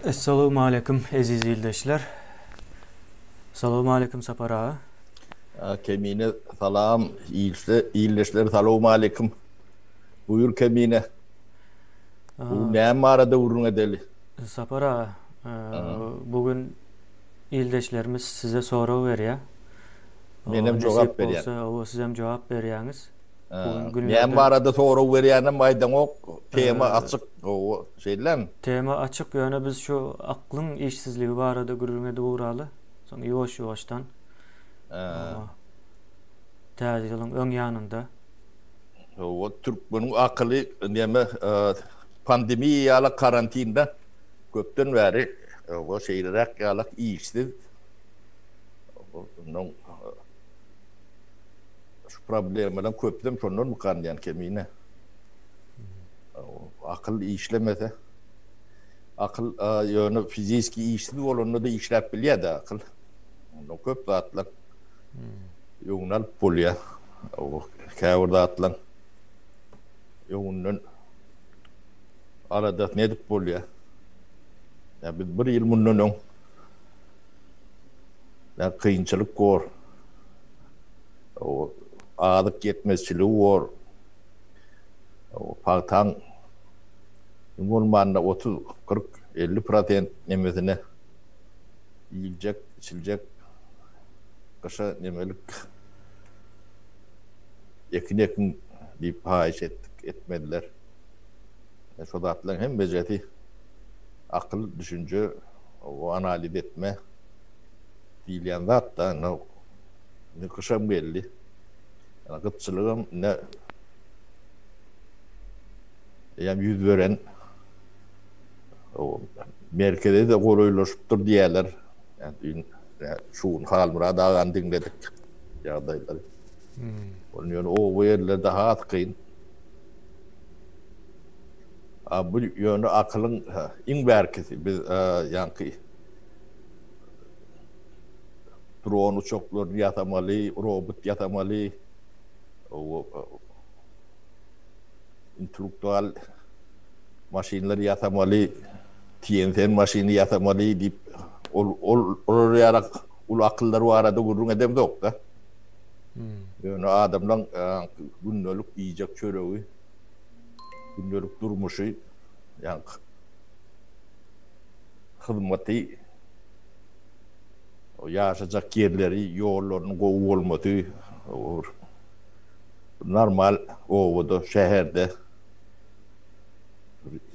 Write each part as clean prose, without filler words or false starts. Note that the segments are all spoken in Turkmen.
Assalamu alaikum aziz ildeşler. Assalamu alaikum Sapar ağa. Kemine salam, iyileşler selamun aleyküm. Buyur Kemine. Bu ne arada vurun edeli? Sapar ağa, bugün ildeşlerimiz size soru veriyor. Benim cevap Nesip veren. olsa o sizem cevap veriyorsunuz. Bugün Ne günlerden arada soru veriyenim maydan ok. Tema açık o şeyler. tema açık yani biz şu aklın işsizliği var arada gürülmede uğralı. Sonra yavaş yavaştan tezgahın ön yanında. O Türk bunun akıllı neme pandemi yala karantinda köpten veri o şeyler yalak iyisi. Onun şu problemlerden köpten sonun mu kan yani Kemine? Akıl işlemese. Akıl yönü fiziki işsiz olanı da işlep biliyor da akıl. Onu köp dağıtılan. Yoğunal polya. O kâvır dağıtılan. Yoğunun arada ne dip polya. Ya biz bir yıl bunun ya kıyınçılık var. O ağırlık yetmezçiliği var. O partan Ormanda 30, 40, 50% nemesine yiyecek, içilecek kışa nemelik yakın bir pahiş etmediler. Şu da atılan hem beceri, akıl, düşünce, o analiz etme fiilen de hatta ne kışam belli. Yani kıtçılığım ne yani yüz veren o merkezde de kolaylaşıptır diyorlar. Yani şu halmura dağın dinledik yağdayları. Onun yönü o yerlerde daha az kıyın. Bu yönü akılın in merkezi. Biz yani drone uçakları yatamalı, robot yatamalı, o intelektüel maşinler yatamalı, TNT maşini yatamalı deyip olarak ul akılları var arada gurrun edem yok da. Yani adamdan günlük yiyecek çöreği, günlük durmuşu, yani hizmeti, o yaşayacak yerleri, yollarının kovu olmadığı, normal ovada, şehirde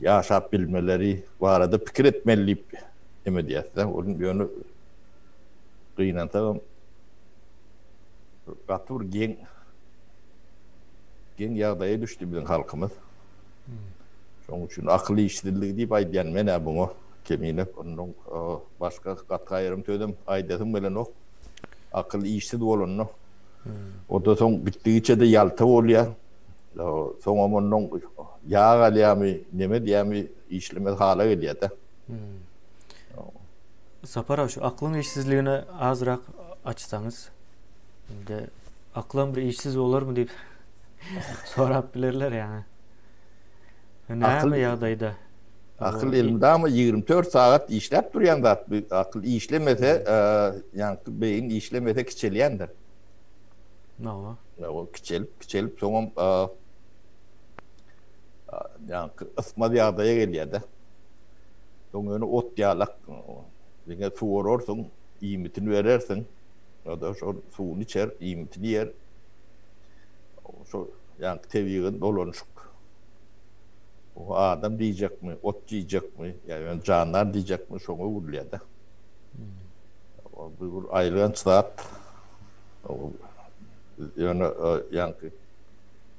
yaşap bilmeleri var arada fikir etmeli demediyse, onun yönü kıyınan tamam. Katır gen yağdaya düştü bizim halkımız. Onun için akıllı işsizlik deyip aydayan mene bunu Kemine. Onun başka katkı ayırım tüydüm. Aydatım böyle no. Akıllı işsiz olun no. O da son bittiğince de yaltı oluyor. Son onun yağ alıyamı, neme diyamı işlemez hala geliyor da. Sapar ağa, şu aklın işsizliğine azrak açsanız. De aklım bir işsiz olur mu deyip sorabilirler yani. Ne mi yağdaydı? Akıl elimde ama 24 saat işlep duruyan da akıl işlemese yani beyin işlemese kiçeleyendir. Ne o? O kiçelip sonra yani ısma yağdaya geliyor da. Sonra ot yağlak yine su vurursun, iyimitini verirsin. O da suyunu içer, iyimitini yer. Yani teviğin dolanışık. O adam diyecek mi, ot diyecek mi, yani canlar diyecek mi, sonra vuruluyor da. Bu ayrılan saat, yani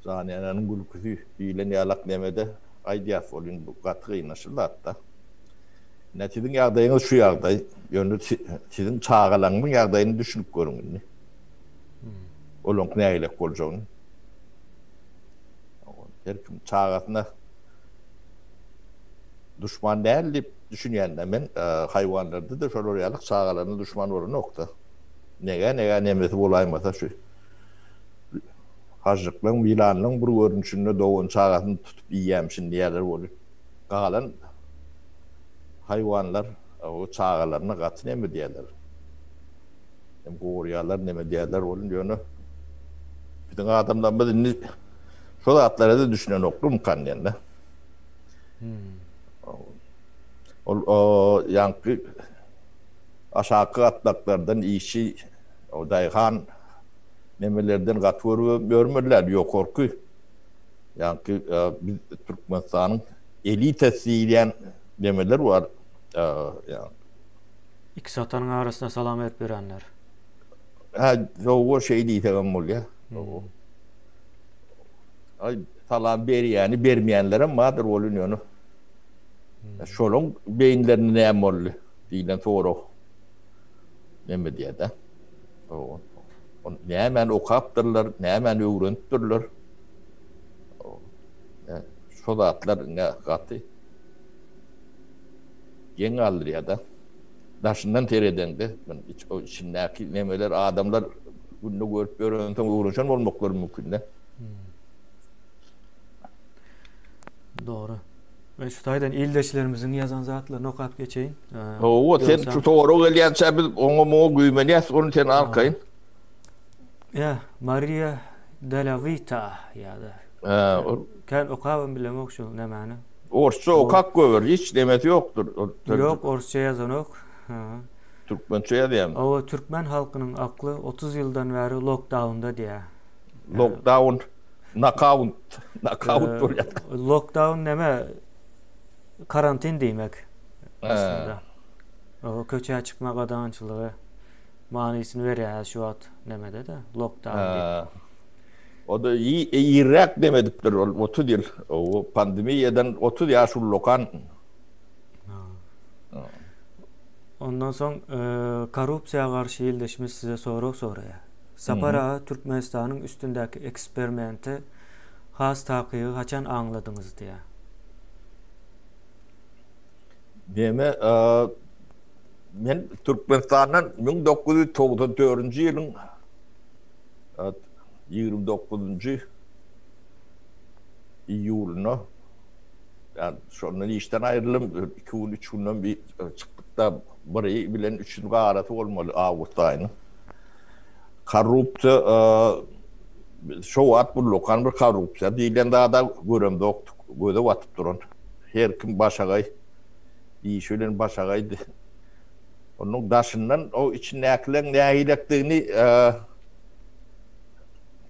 zaniyenin gülküsü, bilen yalak nemede, aydiyat olun bu katkıyı nasıl hatta. Sizin yağdayınız şu yağday, yani sizin çağılanın yağdayını düşünüp görün. Olun ne aylak olacağını. Her kim çağatına düşman değil deyip düşünüyorlar. Ben hayvanlarda da şöyle oraya sağlarına düşman olur nokta. Neye nemesi olaymasa şu. Hacıklığın, vilanlığın bir görünüşünde doğun çağatını tutup yiyemsin diyeler olur. Kalan hayvanlar o çağalarına gatı ne mi diyorlar? Hem goğuryalar ne mi diyorlar onun yönü. Bütün adamdan birini şu atlara da düşünen oklum kan yani. O yankı aşağı atlaklardan işi o dayhan nemelerden gatvoru görmürler yok korku. Yankı biz Türkmenistan'ın elitesiyle demeler var. Yani. İki atanın arasında salam verip verenler. O şey değil tamam ya. Ay salam beri yani vermeyenlere madır oluyor. Şolun beyinlerini ne emollu diyen soru. Ne diye de. Ne hemen okaptırlar, ne hemen öğrenttirler. Şu da atlar ne katı. Yeni alır ya da. Daşından tereden de. O içindeki nemeler adamlar bunu görüp öğrenten uğraşan olmakları mümkün de. Doğru. Ben şu taydan ildeşlerimizin yazan zatlarını okuyup geçeyim. O sen şu doğru gelen sen onu mu güymeliyiz onu sen arkayın. Ya Maria della Vita ya da. Kan okuyalım bilmem yok şu ne mani. Orsça okak görür hiç demeti yoktur. Yok Orsça yazan yok. Türkmençe'ye diyeyim. O Türkmen halkının aklı 30 yıldan beri lockdown'da diye. Lockdown, knockout dur ya. Lockdown neme karantin demek aslında. O köçeye çıkma qadançılığı manisini veriyor şu at nemede de lockdown diye. O da iyirak demedikler 30 yıl. O pandemiyeden 30 yaş lokan. Ondan sonra korrupsiya karşı ildeşmiş size soruya. Sapara Türkmenistan'ın üstündeki eksperimenti has takiyi kaçan anladınız diye. Deme ben Türkmenistan'dan 1994 yılın 29. iyulunu yani sonra işten ayrıldım 2-3 günden bir çıktık da burayı bilen 3. arası olmalı Ağustos ayının. Korrupsiya şu at bu lokan bir korrupsiya değilen daha da görümde oktuk. Göde vatıp durun. Her kim başagay iyi söylen başagaydı. Onun daşından o içindekilerin ne hilektiğini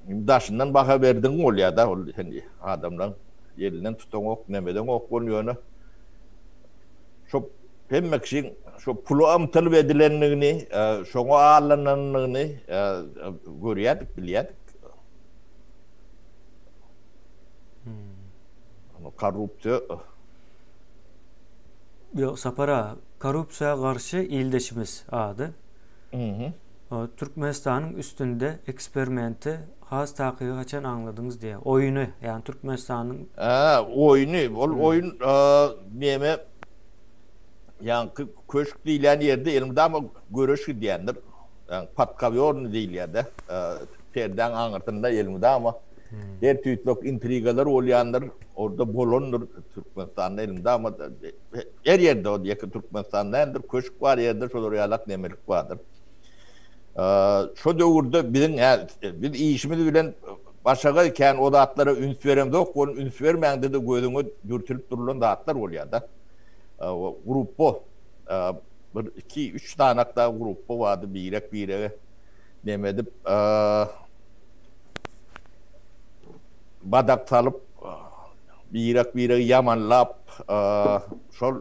daşından baka verdin oluyor da hani adamdan yerinden tutan ok nemeden ok oluyor. Şu hemmek için şu pulu amtal edilenliğini, şunu ağırlananlığını görüyorduk, biliyorduk. Korrupsiya. Yok Sapara, korrupsiya karşı ildeşimiz adı. Türkmenistan'ın üstünde eksperimenti has takiyi kaçan anladınız diye. Oyunu yani Türkmenistan'ın oyun neme yani köşk değilen yerde elimde ama görüşü diyendir. Yani patkavyor değil ya da terden anırtında elimde ama her tüytlük intrigalar oluyandır. Orada bolondur Türkmenistan'da elimde ama her yerde o yakın Türkmenistan'dadır. Köşk var yerde şöyle rüyalak nemelik vardır. Şu dövrde biz işimizi bilen başakayken o da atlara üns veremde yok. Onun üns vermeyen de gözünü dürtülüp durulan da atlar oluyor da. Grupo 2-3 tane daha grupo vardı bir demedim. Badak salıp bir yamanlap şol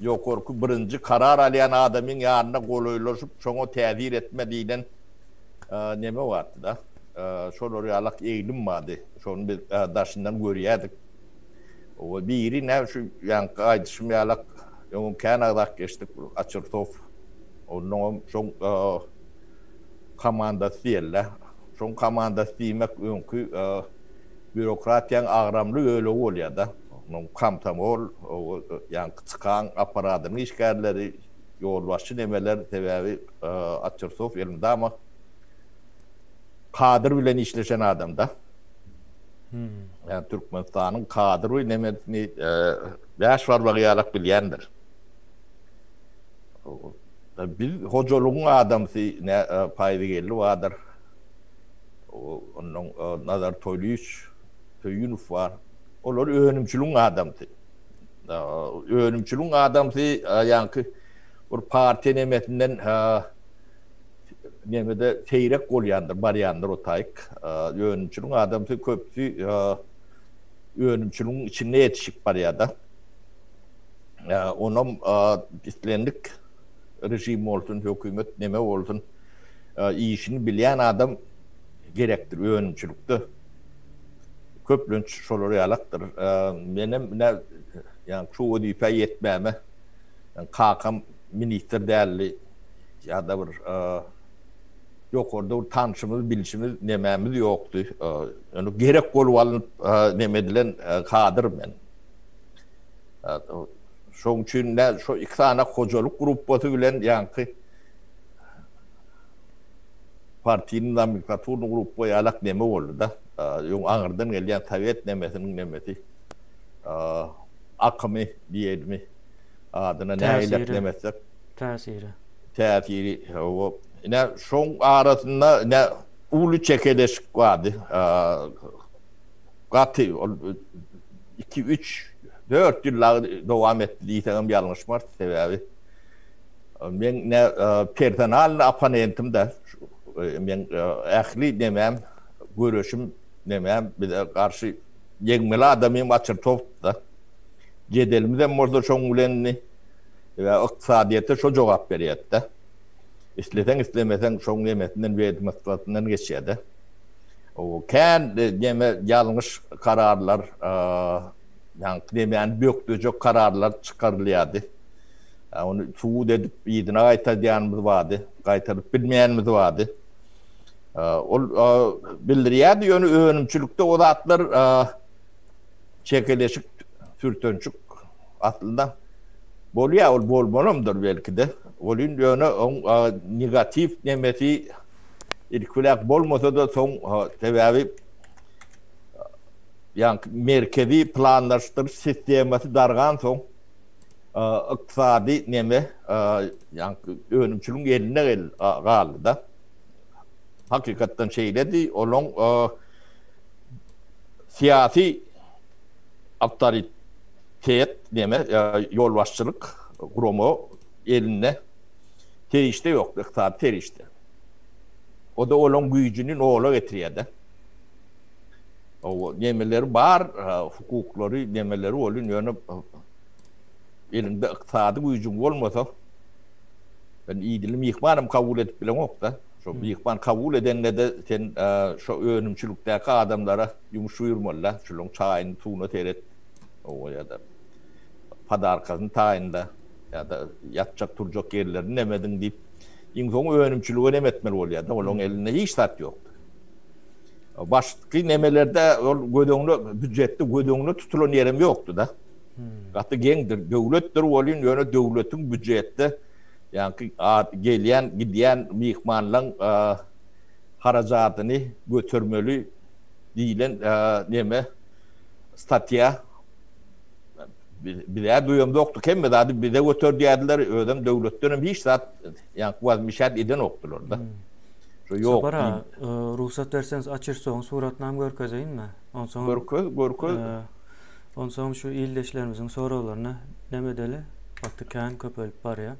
yok korku birinci karar alayan adamın yanına kolaylaşıp şonu tezir etme diyen neme vardı da. Şol oraya alak eğilim vardı. Şonu bir daşından görüyorduk. O biri ne şu yankı aydışım yalak onun Kanada'da geçtik Açırtov. Onun şon komandası yerle. Şon komandası demek önkü bürokratiyan ağramlı öyle oluyor da. Onun kamtamol yani çıkan aparatının işgalleri yolbaşı nemeler sebebi Açırtov elinde ama kadir bilen işleşen adam da. Yani Türkmenistan'ın kadroyu nemesini 5 var bakıyarak bilyendir. Bir hocaluğun adamsı ne payda geldi vardır. Onun Nazar Toyluyuş, Töyünüf var. Onlar öğrenimçiliğin adamsı. Öğrenimçiliğin adamsı yankı bir parti nemetinden nemede teyrek gol yandır, bar yandır o tayık. Öğrenimçiliğin adamsı köpsü öğrenimçiliğin içine yetişik bar ya da. Onun İslendik rejim olsun, hükümet neme olsun, işini bilen adam gerektir öğrenimçilikte. Köplünç şoları yalaktır. Benim ne yani çoğu dipe yetmeme. Yani kakam minister değerli ya da bir yok orada bir tanışımız, bilişimiz nememiz yoktu. Yani gerek olup nemedilen kadır ben. Şoň üçin ne şu iki tane hocalık grupası bilen yankı partinin demokraturun grubu yalak neme oldu da. Yung ağırdan gelen tabiat nemesinin nemesi. Akımı diyelim mi? Adına ne aylak nemesek. Tesiri. Ne şoň arasında ne ulu çekeleşik vardı. Katı 2-3 4 yıllar devam etti diýsem ýalňyşmar sebebi. Men ne personal apanentim de men ähli demem, görüşüm demem bir de karşı ýeňmeli adamym açyr topda. Jedelimizden morda şoň bilenni we ykdysadyýetde şo jogap berýärdi. İslesen islemesen şoň nemetinden we maslahatyndan geçýärdi. O kän deme ýalňyş kararlar yani demeyen büyük kararlar çıkarılıyordu. Onu suud edip yedine kaytarıyanımız vardı. Kaytarıp bilmeyenimiz vardı. O bildiriyordu yönü öğrenimçilikte o da atlar çekeleşik sürtönçük aslında boluyor ol bolmonumdur belki de. Olun yönü negatif nemesi ilkulak bolmasa da son sebebi yani merkezi planlaştırış sistemati dargan soň ykdysady neme yani öňümçiligiň eline galdy da. Hakykatdan şeýledi, olaň siyasi awtoritet neme ýolbaşçylyk gurumy eline terişde ýok, ykdysady terişde. O da olaň güýjüni ola getirýärdi. O nemeleri var, hukukları nemeleri olun yani elinde iqtisadi gücün olmasa ben iyi dilim yıkmanım kabul edip bilen yok da şu yıkman kabul edenle de sen şu öğrenimçilikteki adamlara yumuşuyurmalı şunun çayını tuğunu teret o ya da pada arkasını tayında ya da yatacak turacak yerlerini nemedin deyip insan öğrenimçiliği nemetmeli oluyor da onun eline hiç tat yok. Başka nemelerde gödöňlü büdjetde gödöňlü tutulan yerim yoktu da. Gatı geňdir, döwletdir bolýan ýöne döwletiň büdjetde ýani gelýän gidýän mihmanlaryň harajatyny götürmeli diýilen neme statýa bir de duýamda okdy kemme de bir de götürdüler ödem döwletden hiç zat ýani wazmişat eden okdylar da. Yok. Bara ruhsat verseniz açırsoň suratnam görkezeýinmi? Onsoň görköz. Onsoň şu ildeşlerimiziň sorawlaryny nemedeli? Atykän köpelip barýar.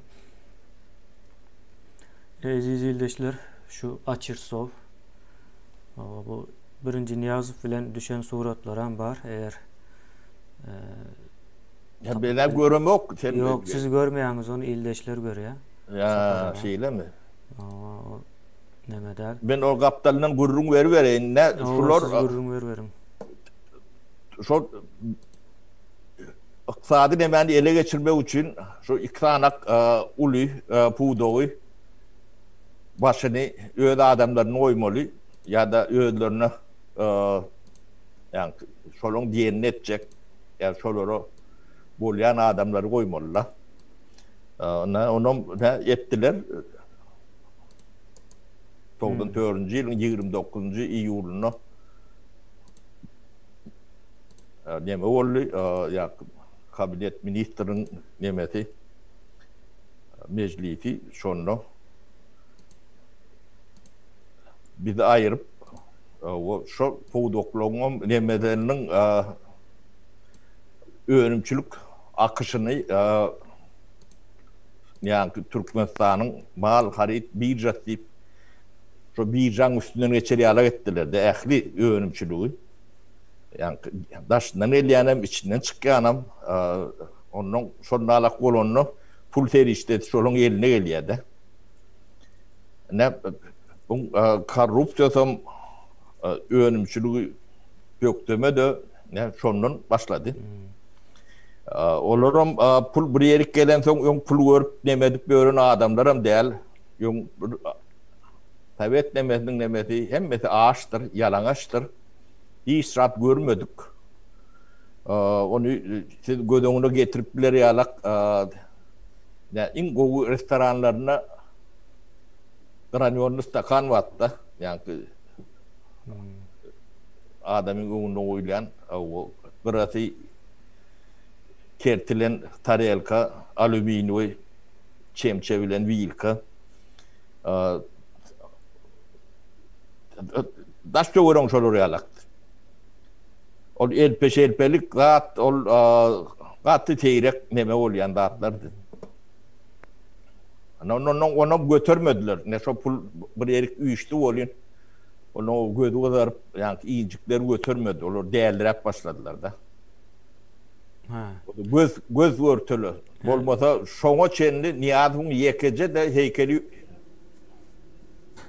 Aziz ildeşler, şu açırsov bu birinci Niyazov bilen düşen suratlar hem bar eğer ya ben göremok sen yok siz görmeýäňiz onu ildeşler görýär. Ya şeýle mi? Nemedel. Ben o kaptandan gurrun vereyim. Ne şular gurrun veririm. Şu iqtisadi nemeni ele geçirmek için şu ikranak ulu pudoğu başını öde adamlarını oymalı ya da ödelerine yani şolun diyenini edecek yani şolları bolyan adamları koymalılar. Onu ettiler. 94. yılın 29. iyulunu neme oldu ya kabinet ministerin nemeti meclisi şonu bir de ayırıp o şu powdokluğun nemelerinin öğrenimçilik akışını yani Türkmenistan'ın mal harit birjat deyip şu birjan üstünden geçeriyalar ettiler de ehli öğrenimçiliği. Yani daşından elyanem içinden çıkyanam onun sonralak bolonnu pul teri işte şolun eline geliyordu. Ne bu korrupsiyonun öğrenimçiliği gökteme de ne şondan başladı. Olurum pul bir yerik gelen son yung pul görüp nemedik böyle adamlarım değil. Yung tabiat nemeti hem meti ağaçtır, yalanıştır. İsraf görmedik. Onu siz gödüğünü getirip bilir yalak. Yani in restoranlarına granyorlu stakan vattı. Yani adamın önüne oylayan burası kertilen tarelka, alüminyum, çemçevilen vilka. Daşça uğran şolur yalak. Ol elpelik gat ol gatı teyrek neme olayan dağıtlardı. Onu götürmediler. Ne şu pul bir yerik uyuştu olun. Onu götürdüler yani iyicikler götürmedi. Olur değerler başladılar da. Göz örtülü. Olmasa şoňa çenli Niýazyň ýekece de heykeli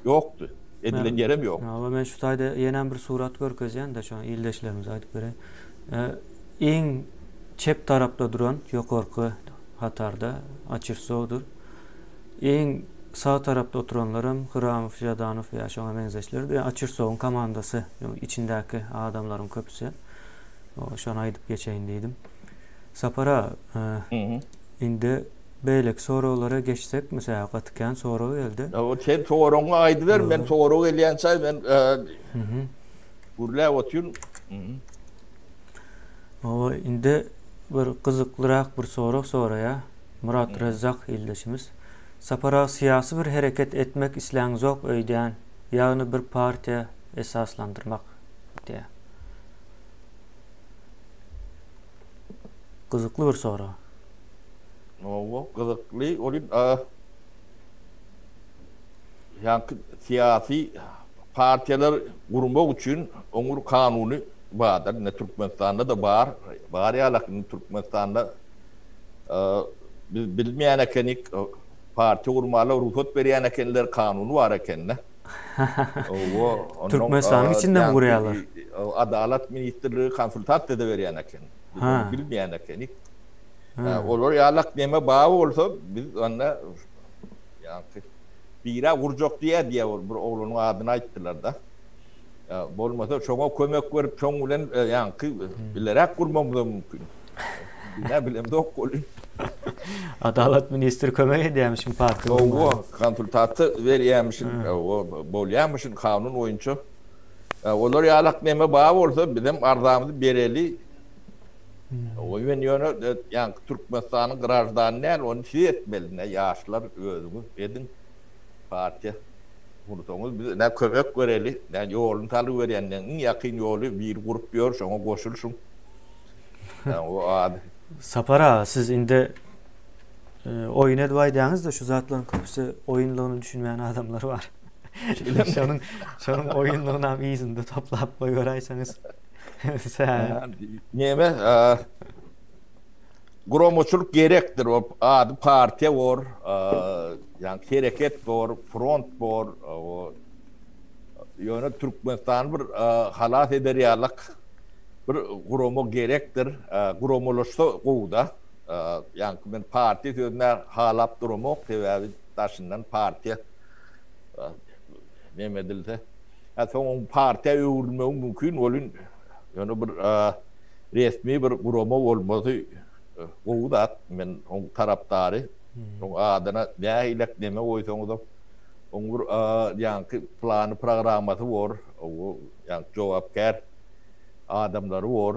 yoktu. Edilen yerim yok. Ama ben şu tayda yenen bir surat görkezýän de şu an ildeşlerimiz aýdyp bere. Iň çep tarapda duran ýokarky hatarda Açyr Soğdur. Iň sağ tarapda oturanlarym Hıramow, Jadanow ýa şoňa benzeşler. Açyr Soğuň komandasy, içindäki adamlaryň köpüsi. Şonu aýdyp geçeýin diýdim. Sapara indi beýlek soralara geçsek, mesela gatykän soraw geldi. O sen soraňa aýdylar, men soraw gelýänçä men gurla otýun. O indi bir gyzyklyrak bir soraw soraýa. Murat Rezzak ildeşimiz. Sapara siyasi bir hereket etmek isläňiz ok öýdän, ýagny bir partiýa esaslandyrmak diýe. Gyzykly bir soraw. O gyzykly olin yani siyasi partiýalar gurmak üçin oňur kanuny bardyr. Ne Türkmenistanda da bar ýalak Türkmenistanda bilmeýän ekenik parti gurmaly ruhsat berýän ekenler kanuny bar ekenne. Türkmenistanyň içinden gurýarlar. Adalet ministrligi konsultat ede berýän eken. Bilmeýän ekenik. Olar ýalak neme baý bolsa biz onda ýa-ni bira gurjak diýär bir oglunyň adyny aýtdylar da. Bolmasa şoňa kömek berip şoň bilen ýa-ni bilerek gurmamyz mümkin. Ne bilem dok bolýar. Adalet ministri kömek edýärmişim parti. O konsultaty berýärmişin, o bolýarmışyn kanun boýunça. Olar ýalak neme baý bolsa bizim arzamyzy bereli. O ýöne ýa-ni Türkmenistanyň grajdanynä onu etmeli, ýaşlar özüňiz edin partiýa. Unutoňuz biz ne kömek bereli, yani ýoluny taly berýändiň ýakyn ýoly bir gurup ýör, şoňa goşulşun. O ady. Sapara, siz indi oyun edip aýdýaňyz da şu zatlaryň köpüsi oyunlugyny düşünmeýän adamlar bar. Şonuň oyunlugyny hem ýyzynda toplap goýýaraýsaňyz. Neme guromoçuluk gerektir. O ady partiýa bor, yani hereket bor, front bor. O ýöne Türkmenistan bir halat ederýarlyk bir guromo gerektir. Guromolaşsa gowda. Yani men parti sözüne halap durmak sebäbi taşyndan partiýa neme edilse. Soň partiýa öwrülmek mümkin bolun. Yani bir resmi bir guromo bolmasy gowda men on tarapdary. O adyna nähilek neme goýsaňyz da oňur ýa-ni plany programmasy bor. O ýa-ni jogapkär adamlary bor.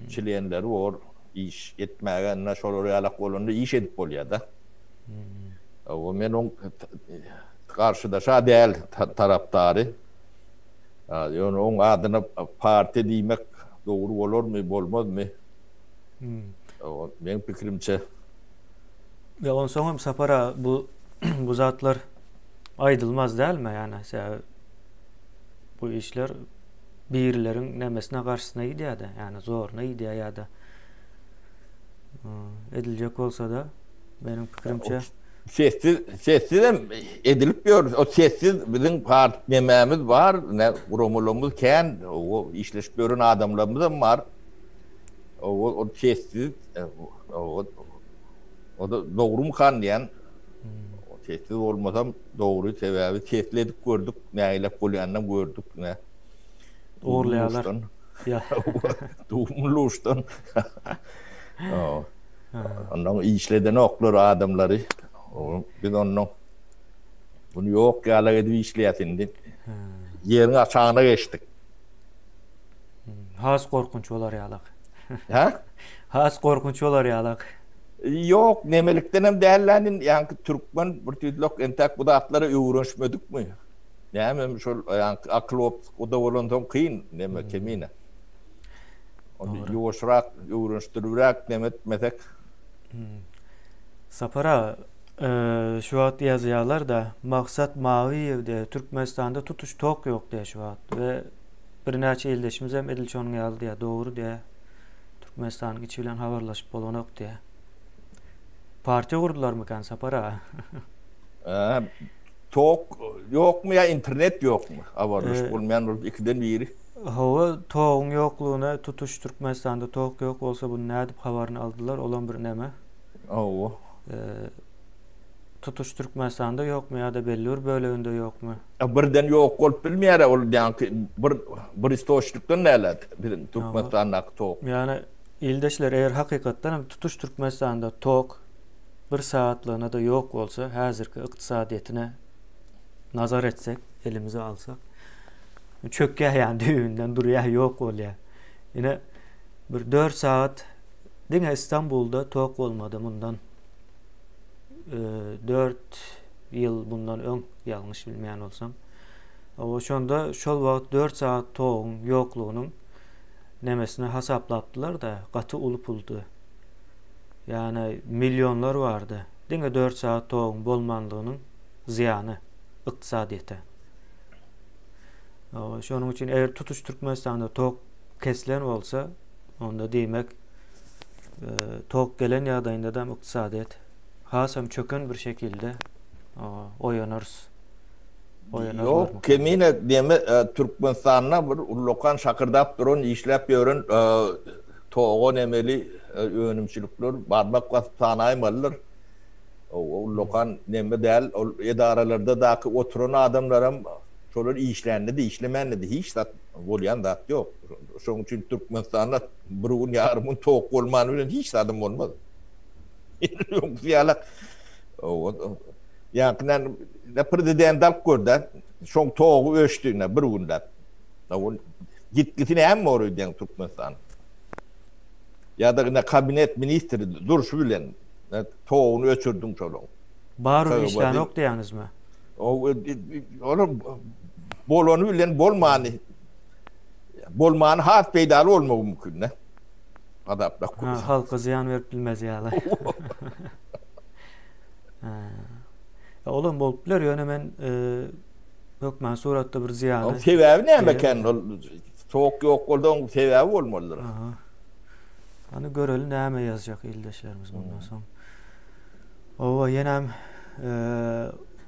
Çileyenleri bor. İş etmäge näşolar ýalak bolanda iş edip bolýar da. O men on karşıdaşa değil taraftarı. Yani on adına parti demek doğru olur mu, olmaz mı? O benim fikrimce. Ve on sonra Sapara bu zatlar aydılmaz değil mi yani? Bu işler birilerin nemesine karşısına gidiyor da yani zoruna gidiyor ya da edilecek olsa da benim fikrimce sessiz edilip diyor. O sessiz bizim parti yemeğimiz var. Ne kurumumuz ken o işleşip görün adamlarımız var. O sessiz o da doğru mu kan diyen o sessiz olmasam doğru sebebi sesledik gördük. Ne ile polyanla gördük ne. uğurlayalar. Ya. Doğumluğuştan. Ondan işleden oklar adamları. Biz ondan bunu yok yala edip işleyesindik. Yerin açağına geçtik. Has korkunç olar yalak. Ha? Has korkunç olar yalak. Yok nemelikten hem değerlendin yani Türkmen bir tüylük entek bu da atları öğrenşmedik mi? Yani şol yani akıl o da olan kıyın neme kemine. Onu yoğuşrak, öğrenştürürek demet metek. Sapara şu an yazıyorlar da maksat mavi evde Türkmenistan'da tutuş tok yok diye şu an ve bir neçe ildeşimiz hem Edilçon'un yazdı ya doğru diye Türkmenistan'ın içiyle haberleşip bolanak diye. Parti kurdular mı kan Sapara? Tok yok mu ya internet yok mu? Haberleş bulmayan ikiden biri. Hava toğun yokluğuna tutuş Türkmenistan'da tok yok olsa bunu ne edip haberini aldılar olan bir neme. Tutuş Türkmenistan'da yok mu ya da belli böyle önde yok mu? Birden yok olup bilmeyer ol yani bir istoşluktan neler bizim Türkmenistan'da tok. Yani ildeşler eğer hakikaten tutuş Türkmenistan'da tok bir saatliğine de yok olsa hazırki iktisadiyetine nazar etsek elimize alsak çökke yani düğünden duruyor yok oluyor. Yine bir 4 saat dine İstanbul'da tok olmadı bundan 4 yıl bundan ön yanlış bilmeyen olsam. O şonda şol vaqt 4 saat toğun yokluğunun nemesini hesaplattılar da katı ulup uldu. Yani milyonlar vardı. Dine 4 saat toğun bolmanlığının ziyanı iktisadiyete. Şunun için eğer tutuş Türkmenistan'da tok kesilen olsa onda demek tok gelen yağdayında da iktisadiyet hasam çöken bir şekilde oyanırız. Yok kemine deme Türkmenistan'na bir lokan şakırdap durun işlep görün toğun emeli önümçülükler barmak ve sanayi mallar o lokan neme değil o idarelerde daki oturan adamlarım şolar işlendi de işlemendi de hiç dat bolyan dat yok. Şoň üçin Türkmenistan'da birun yarımın toğuk bolmany bilen hiç adam bolmaz. Yok fiyalak. Yani ne prezident dalp görden şoň toğu öçtüğüne birun dat. Gitgitine hem oruy diyen Türkmenistan. Ya da ne kabinet ministri duruşu bilen toğunu öçürdüm şolong. Barun işler yok diýäňiz mi? Onu bolonu bilen bolmany has peýdaly bolmagy mümkin ne? Adapda halka ziyan verip bilmez ýaly. Olam bolup biler ýöne men hökmen suratda bir ziyany. Sebäbi näme eken? Soğuk yok boldan sebäbi bolmalydyr. Hani görelim näme yazacak ildeşlerimiz bundan soň. Owa ýenem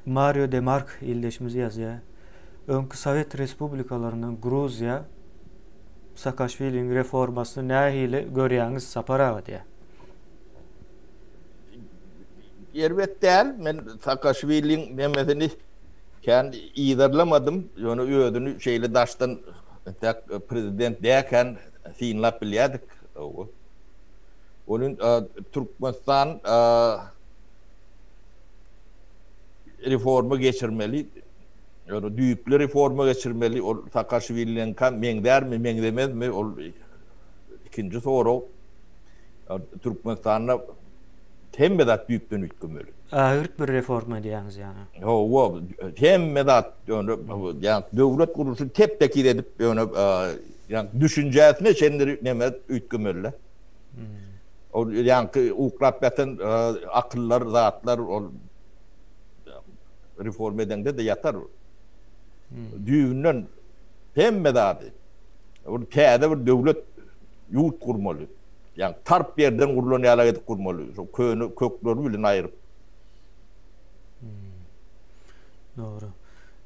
Mario Demark ildeşimiz yazıyor. Önkü Sovet Respublikalarından Gruzya Saakashvili'nin reformasını nähili görýäňiz Sapara diye. Elbet değil. Men Saakashvili'nin nemesini kendi iýerlemadim. Ýöne ödünü şeyle daştan prezident diýerken synlap bilýärdik. Onun Türkmenistan reforma geçirmeli. Yani düýüpli reforma geçirmeli. O Saakashvili'nin kan meňder mi, meňdemez mi? O ikinci soru. Türkmenistan'a temmedat büyükden ütgümeli. Ahırt bir reforma diýäňiz ýani. O temmedat yani döwlet gurulşy tepdeki edip yani düşünjesine şenleri neme ütgümeli. O yani ukrapyatın akıllar, zatlar o reform edende de yatar. Düýünden temmedat. O täze bir döwlet ýurt gurmaly. Yani tarp yerden gurulan ýala edip gurmaly. So kökleri bilen aýryp. Doğru.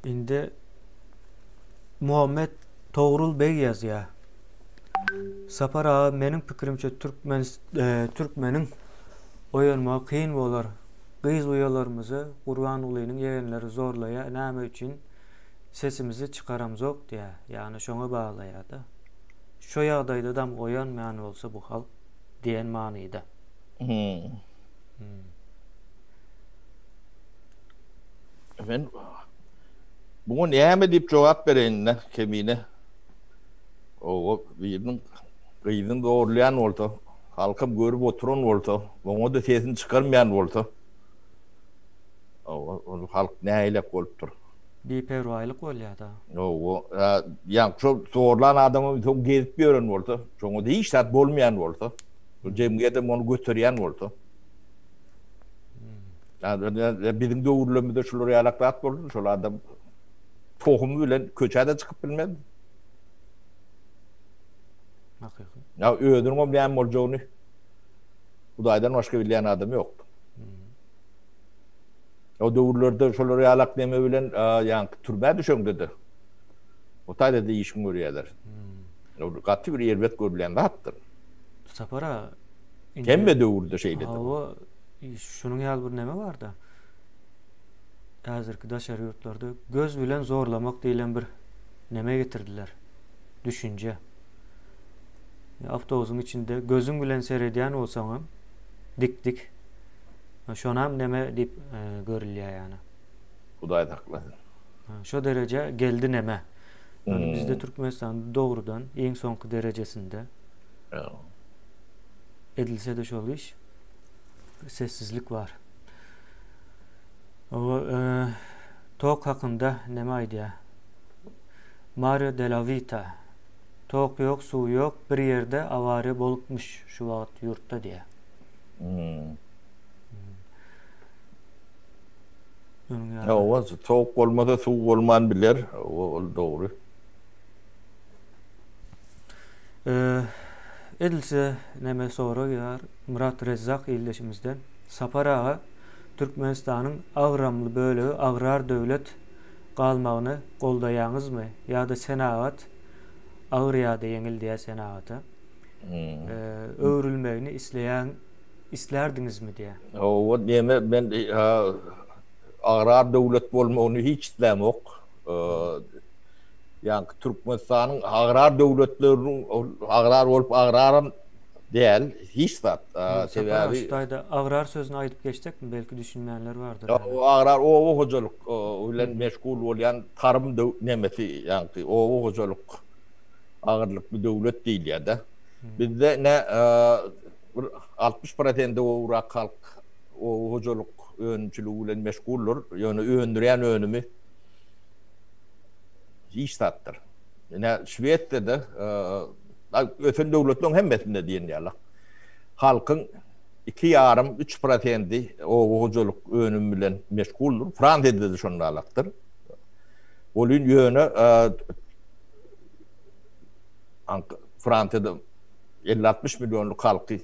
Indi Muhammed Toğrul Bey yazýar. Sapar ağa meniň pikirimçe Türkmeniň oýanmagy kyn bolar. Gyz uýalarymyzy Gurban ulynyň ýegenleri zorlaýa näme üçin sesimizi çıkaramzok diýär. Ýani şoňa baglaýar da. Şo ýagdaýda dam oýanmaýan bolsa bu halk diýen manyda. Ben bunu näme diýip jogap bereňler kemine. O gyzyň doğrulayan bolsa, halkym görüp oturan bolsa, oňa da sesini çıkarmayan bolsa, o halk näýlek bolupdyr. Bir perwaýlyk bolýar da. O ýa şu zorlan adamy çok gezip ýören bolsa, şoňa da hiç tat bolmayan bolsa, bu jemgyýete onu götürýän bolsa. Bizim döwürlemizde şular ýalaklat boldy, şol adam tohumy bilen köçäde çykyp bilmedi. Hakyky. Ya öldürme bilen boljogyny Hudaýdan başga bilýän adam ýokdy. O döwürlerde şolar ýalak deme bilen ýa türbä düşeňdi. O taýda da işim görýärler. O gaty bir ýerbet görülen zatdyr. Sapara Kemme döwürde şeýle. O şunun ýaly bir neme bar da. Häzirki daşary ýurtlarda göz bilen zorlamak diýilen bir neme getirdiler. Düşünje. Awtobusyň içinde gözüň bilen seredýän bolsaň dik. Şonam neme diýip görülýär ýani. Hudaý hakly. Şo derece geldi neme. Yani bizde Türkmenistan doğrudan en sonki derejesinde edilse de şol iş sessizlik var. O tok hakında neme aýdýar? Mario de la Vita. Tok yok, su yok, bir yerde avare bolupmuş şu wagt yurtda diýär. O tok bolmasa su bolman biler. O doğru. Edilse neme soraýar Murat Rezzak ýyldaşymyzdan. Sapar ağa Türkmenistanyň agramly bölegi agrar döwlet galmagyny goldaýaňyzmy ýa-da senagat agyr ýa-da ýeňil diýär senagata. Öwrülmegini islerdiňizmi diýär. O näme ben agrar döwlet bolmagyny hiç islemok. Yani Türkmenistan'ın agrar devletlerinin agrar olup agrarın değil, hiç zat. Sebebi agrar sözünü ayıp geçtik mi? Belki düşünmeyenler vardır. O agrar, o hocalık, öyle meşgul olan tarım nemesi, yani o hocalık ağırlık bir devlet değil ya da. Bizde ne 60% o Irak halk o hocalık öğüncülüğüyle meşgullür, yani öğündüren önümü hiç sattır. Yani Şveç'te öten devletlerin hemmesinde diyen yalak. Halkın 2,5-3% o hocalık önüm bilen meşguldür. Fransa'da da şunu alaktır. Onun yönü Fransa'da 50-60 milyonluk halkı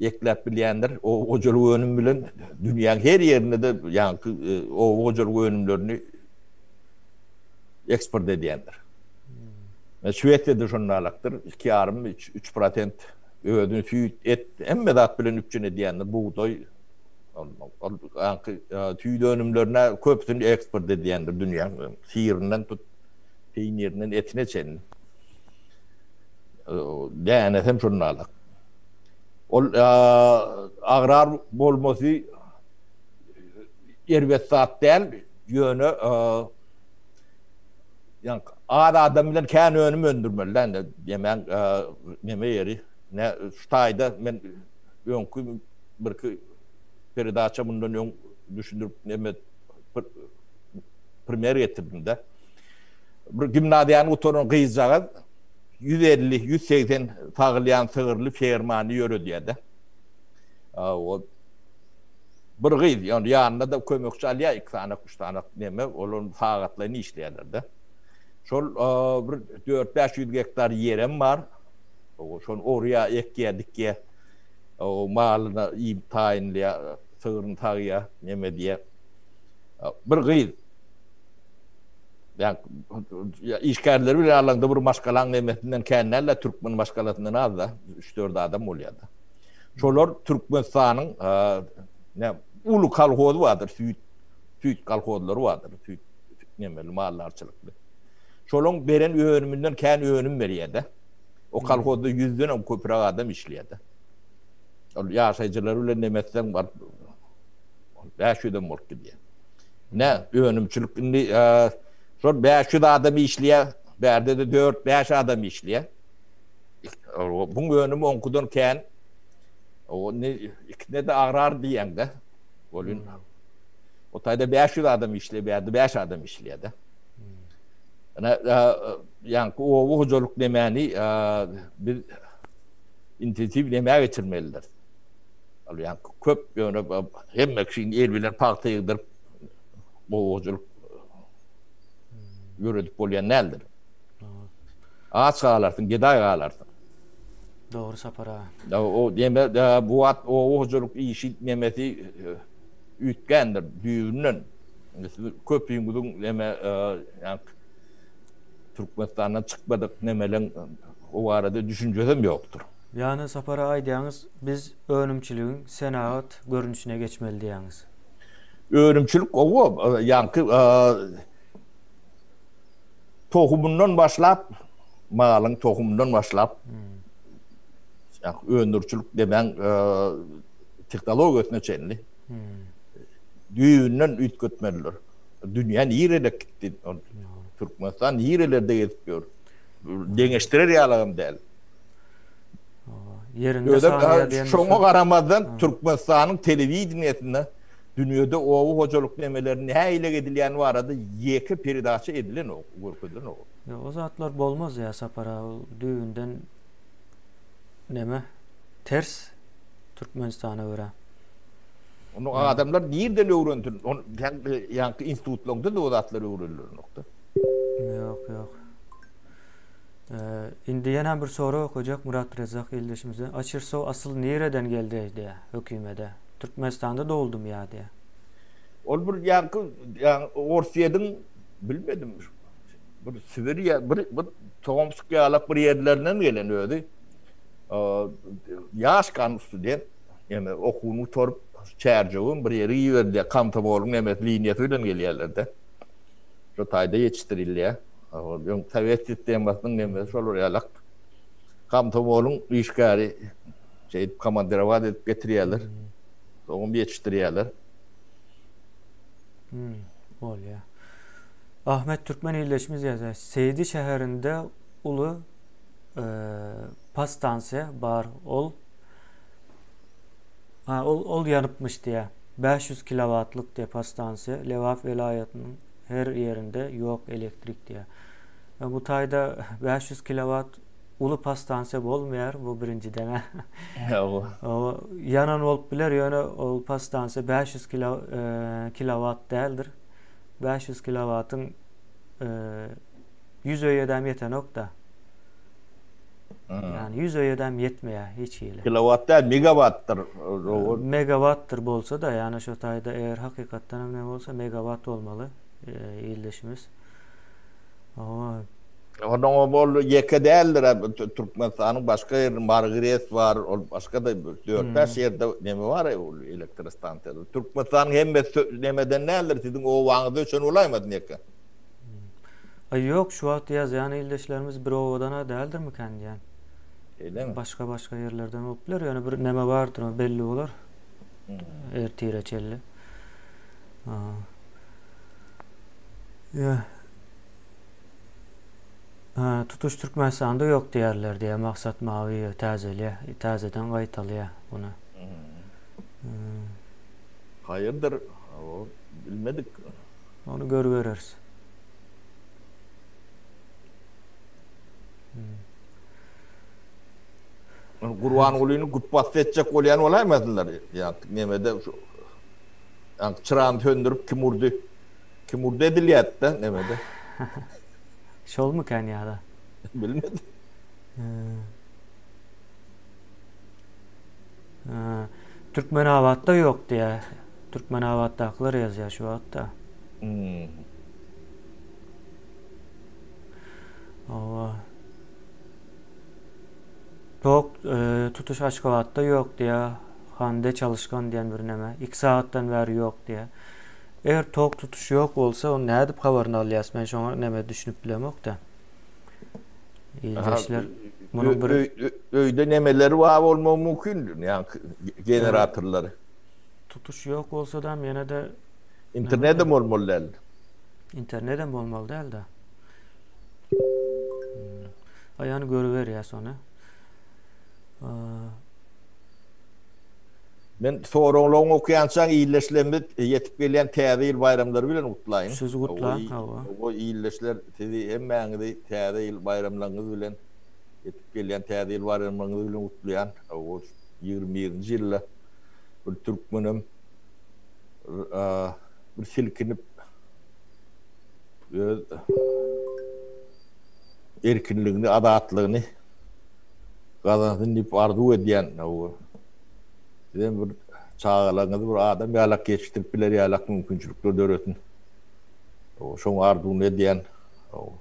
eklep bilyenler o hocalık önüm bilen dünyanın her yerinde de yani o hocalık önümlerini eksport ediyenler. Şveç'te şunu alaktır. 2,5-3% ödün tüy et emmedat bilen üpçün ediyenler buğday tüy dönümlerine köpsünü eksport ediyenler dünyanın sihirinden tut peynirinden etine çenin. Yani hem şunu alak. O agrar bolması erbet saat değil yönü yani adam bilen kendi önümü öndürmeliler de yemen yeme yeri ne şu tayda men önkü bir Peridaça bundan ön düşündürüp neme premier getirdim de. Bir gimnadiyanın otorun kıyızağı 150-180 tağlayan sığırlı fermanı yörü diye de. O bir gıydı. Yani yanında da kömekçi alya 2 tane 3 tane neme onun fağatlarını işlerlerdi. Şol bir 4-500 hektar yerim var. O şon oraya ekkedik ki o malına iyi tayinliye sığırın tağıya neme diye. Bir gıydı. Yani işgärleri bir alanda bir maskalan nemetinden kendilerle Türkmen maskalatından az da 3-4 adam oluyordu. Şolar Türkmenistan'ın ne ulu kalhozu vardır, süt kalhozları vardır, süt nemeli mallarçılıklı. Şolun beren öğünümünden kendi öğünüm veriyordu. O kalhozda 100'den köpürek adam işliyordu. Yaşayıcıları öyle nemetten var, 500'den bol gidiyor. Ne öğünümçülük, sonra 500 adam işliyor, berde de 4-5 adam işliyor. Bunun öğünümü onkudan kendi o ne de arar diyen de olun. O tayda 500 adam işliyor, berde 5 adam işliyor da. Yani o hocalık demeni bir intensif demeye getirmeliler. Yani köp yöne hem ekşin elbiler partayıdır bu hocalık yürüdük olayan neldir? Ağaç ağalarsın, giday ağalarsın. Doğru sapara. O deme bu o hocalık işi nemeti ütkendir düğünün. Köpüğün budun deme yani Türkmenistan'dan çıkmadık nemelen o arada düşüncem yoktur. Yani sapara aydiyaniz biz öğünümçülüğün senaat görünüşüne geçmeli diyaniz. Öğünümçülük o yani tohumundan başlap malın tohumundan başlap yani öğündürçülük demen teknolojisine çenli. Düğünden üt götmeliler. Dünyanın yerine gitti. Türkmenistan yerelerde yetmiyor. Deneştirir yalağım değil. Yerinde sahaya diyen... Şoňa garamadan Türkmenistan'ın televizyonetinde dünyada o hocalık nemelerini heyle edilýän barada ýeki peridaça edilen o, görkezlen o. Ya o zatlar bolmaz ya sapara düğünden neme ters Türkmenistan'a göre. Onu adamlar nereden öğrendin? Onu yani institutlarında da o zatlar öğrenilýär nokta. Yok. Indi yana bir soru okuyacak Murat Rezak ildeşimize. Açırsa asıl nereden geldi diye hükümete. Türkmenistan'da doğuldum ya diye. Ol bir yani Orsiýadyň bilmedim. Bir Sibirya bir Tomsk ýalak bir ýerlerinden gelen öýdi. Ýaş kan student yani okuwyny torup çärjegin bir ýeri ýerde Kamtamolyň emet liniýasy bilen gelýärler-de. Şu taýda ýetişdirilýär. Ýöň Sowet sistemasynyň nemesi şol ýalak Kamtamolyň işgäri komandira edip getirýärler. Onu yetiştirýärler. Ol ya. Ahmet Türkmen ildeşimiz yazar. Seydi şäherinde ulu pastansiya bar ol yanıpmış diye. 500 kilowattlık diye pastansiya Levaf vilayetinin her yerinde yok elektrik diye. Ve bu tayda 500 kilowatt ulu pastansiya bolmaýar bu birinci dene. O yanan olup biler yani o pastansiya 500 kilowatt değildir. 500 kilowattın 100 öýedem ýeten nokta. Yani 100 öýedem ýetmeýär hiç ýeli. Kilowatt değil, megawattdır. Megawattdır bolsa da yani şu taýda eğer hakykatdan ne bolsa megawatt olmalı ildeşimiz. Ama Ondan bol ýeke däldir. Türkmenistanyň başga ýerinde Margaret var, başga da 4-5 ýerde neme var elektrik stansiýasy. Türkmenistanyň hemme nemeden näler siziň o wagtda üçin olaýmady ýeke? Yok şu wagt ýaz yani ildeşlerimiz bir owadan däldir mi kendi yani? Eýlemi? Başka ýerlerden boluplar yani bir neme bardyr o belli bolar. Ertire çelli. Ya. Tutuş Türkmenistan'da yok diýerler diye maksat mavi tazeden gaytalya bunu. Hayırdır? O, bilmedik. Onu görürüz. Kurban olayını kutbas edecek olayan olaymazlar. Yani nemede şu yani çırağını söndürüp kimurdu ediliyat da nemede. Şol mu Kenya'da? Bilmedim. Türkmenavat'ta yok diye. Türkmenavat'ta aklar yazıyor şu hatta. Ova. Tok tutuş Aşkavat'ta yok diye. Hande Çalışkan diyen bir neme. 2 saatten beri yok diye. Eğer tok tutuş yok olsa onu ne edip haberini alayas? Ben şu an neme düşünüp bilemok da. İldeşler bunun bir Öyde nemeleri var olma mümkün. Yani generatörleri. tutuş yok olsa da yine de İnternette mi olmalı? internetten olmalı değil de. Ayağını görüver ya sonra. Ben sorunluğun okuyansan iyileşlerimi yetip gelen təzə bayramları bilen kutlayın. Siz kutla. O iyileşler hem məngide təzə bayramlarınız bilen yetip gelen təzə bayramlarınız bilen kutlayan. O 20. yılda bir Türkmenim bir silkinip erkinliğini, adatlığını kazanıp arzu ediyen o bir çağlarınızı bir adam yalak geçtirip bilir yalak mümkünçülükleri dörötün. O şoň arzuny ediyen o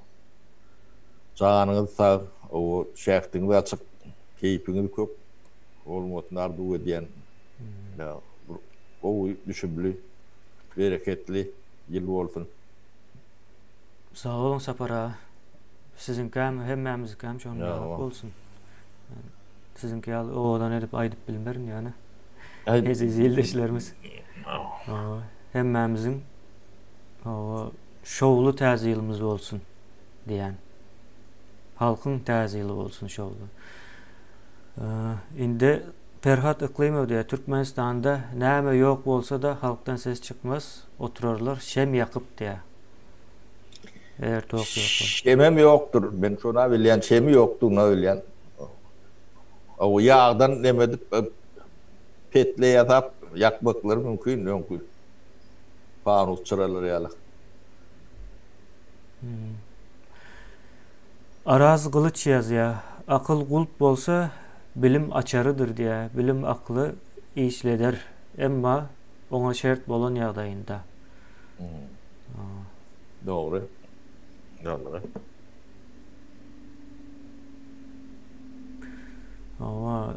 çağınız sağ o şähtiňiz açyk keypiňiz köp bolmagyny arzu ediyen. Ya o düşünbüli bereketli yıl bolsun. Sağ olun Sapara. Sizinki hemmemizinki hem şoň bolsun. Sizinki odan edip aýdyp bilmerin yani. Eziz ildeşlerimiz. Hemmemizin şowlu täze ýylymyz bolsun diýen. Halkyň täze ýyly bolsun şowlu. Indi Ferhat Iklimov diýär, Türkmenistanda näme ýok bolsa da halkdan ses çykmaz, oturarlar şem ýakyp diýär. Eğer tok yok. Şemem yoktur. Ben şuna bilýän şemi ýokdur, na bilýän. O yağdan demedip petle yatıp yakmakları mümkün. Fanus çıralar yalak. Araz Kılıç yazıyor. Akıl kulp bolsa bilim açarıdır diye. Bilim aklı işleder. Emma ona şert bolan ýagdaýynda. Doğru. Ama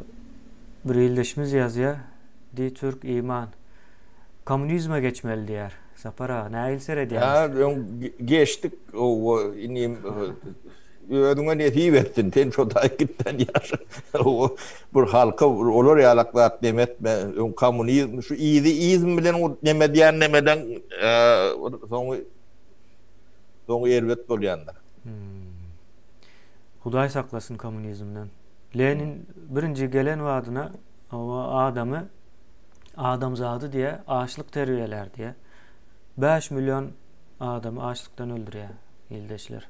bir ildeşimiz yazıyor. Di Türk iman. Komünizme geçmeli diyer. Sapara ne ilsere diyer. Ya geçtik o inim ödüňe neti bersin. Ten şo taýypdan ýaşa. O bir halka olar ýalaklat demet ben komünizm şu izm bilen o nemeden soňy erbet bolýanlar. Hudaý saklasın komünizmden. Lenin birinci gelen vaadına o adamı adamzadı diye açlık terbiyeler diye 5 milyon adamı açlıktan öldürüyor ildeşler.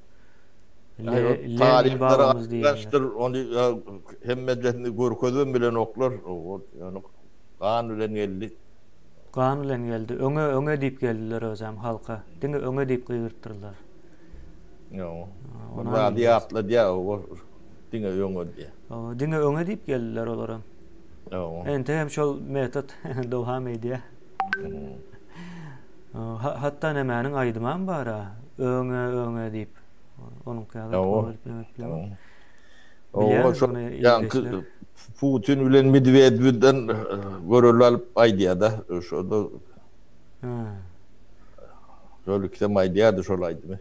Lenin babamız diye. Onu hem medletini görkezden bilen oklar yani kanulen geldi. Kanulen geldi. Öňe diýip geldiler özem halka. Diňe öňe diýip gıýırtdyrlar. Yo. Ona diýatla diýä o diňe öňe diýä. Diňe öňe diýip geldiler olaram. Yo. Ente hem şol metod dowam edýär. Hatta nemäniň aýdymam bara. Öňe diýip. Onuň kağıda koyup o şo ýa Putin bilen Medvedevden görül alyp aýdýada şoda. Şolykda aýdýady şol aýdymy.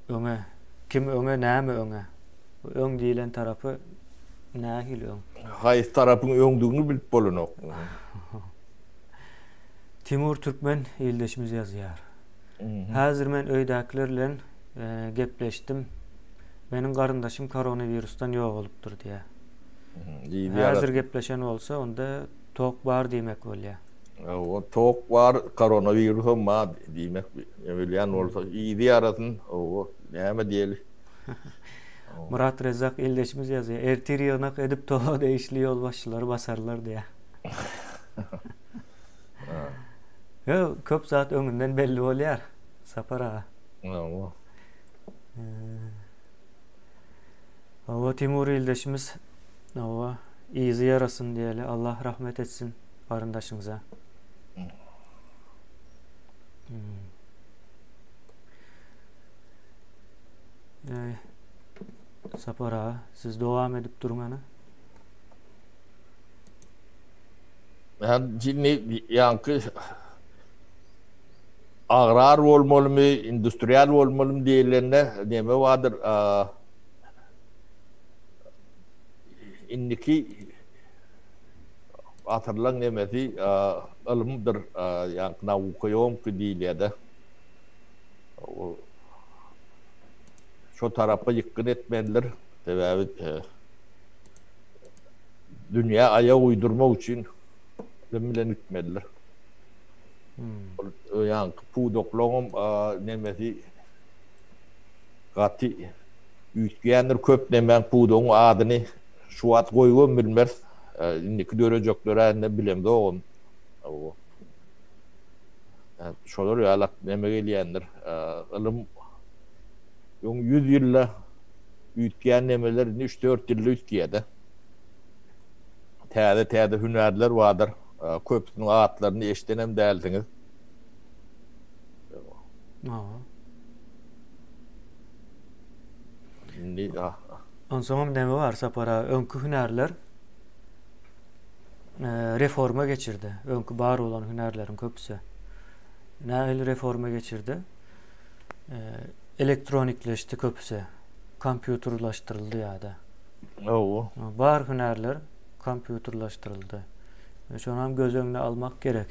Öňe kim öňe näme öňe? Öň diýilen tarapy nähil öň? Haýsy tarapyň öňdügini bilip bolanok. Timur Türkmen ildeşimiz ýazýar. Häzir men öýdäkiler bilen gepleşdim. Meniň garyndaşym koronavirusdan ýok bolupdyr diýär. Häzir gepleşen bolsa onda tok bar diýmek bolýar. O tok var, koronavirüs ama demek öyle olsa iyi diyarasın. O näme diýeli. Murat Rezak ildeşimiz yazıyor. Ertir yığınak edip toho değişli yol başçıları basarlar diye. Yo, köp zat öňünden belli bolýar. Sapar ağa. O Ova Timur ildeşimiz ova izi yarasın diyeli. Allah rahmet etsin arındaşınıza. Sapar ağa, siz devam edip durun ana. Şimdi yankı agrar bolmalymy, industrial bolmalymy diýilende näme wadyr? Indiki atyrlan nemesi ilmdir, ýa-ni nawukayom diýilýär. O şo tarapy ýykyn etmelidir. Sebäbi dünýä aya uýdurmak üçin bilen ütmelidir. Yani pudokluğum nemesi gati ütgenler köp nemen pudoğun adyny şu at goýgan bilmez. Indiki dörejekler ne bilem de on. O şolar ýaly neme gelýändir. Ilym 100 ýylla ütgen nemeler 3-4 ýylla ütgýärdi. Täze hünärler bardyr. Köpüniň atlaryny eşdenem däldiňiz. Onsoňam näme bar sapara öňkü hünärler reforma geçirdi. Öňkü bar olan hünärleriň köpüsi. Nähili reforma geçirdi? Elektronikleşdi köpüsi. Kompýuterlaşdyryldy ýa-da. Bar hünärler kompýuterlaşdyryldy. Şonam göz öňüne almak gerek.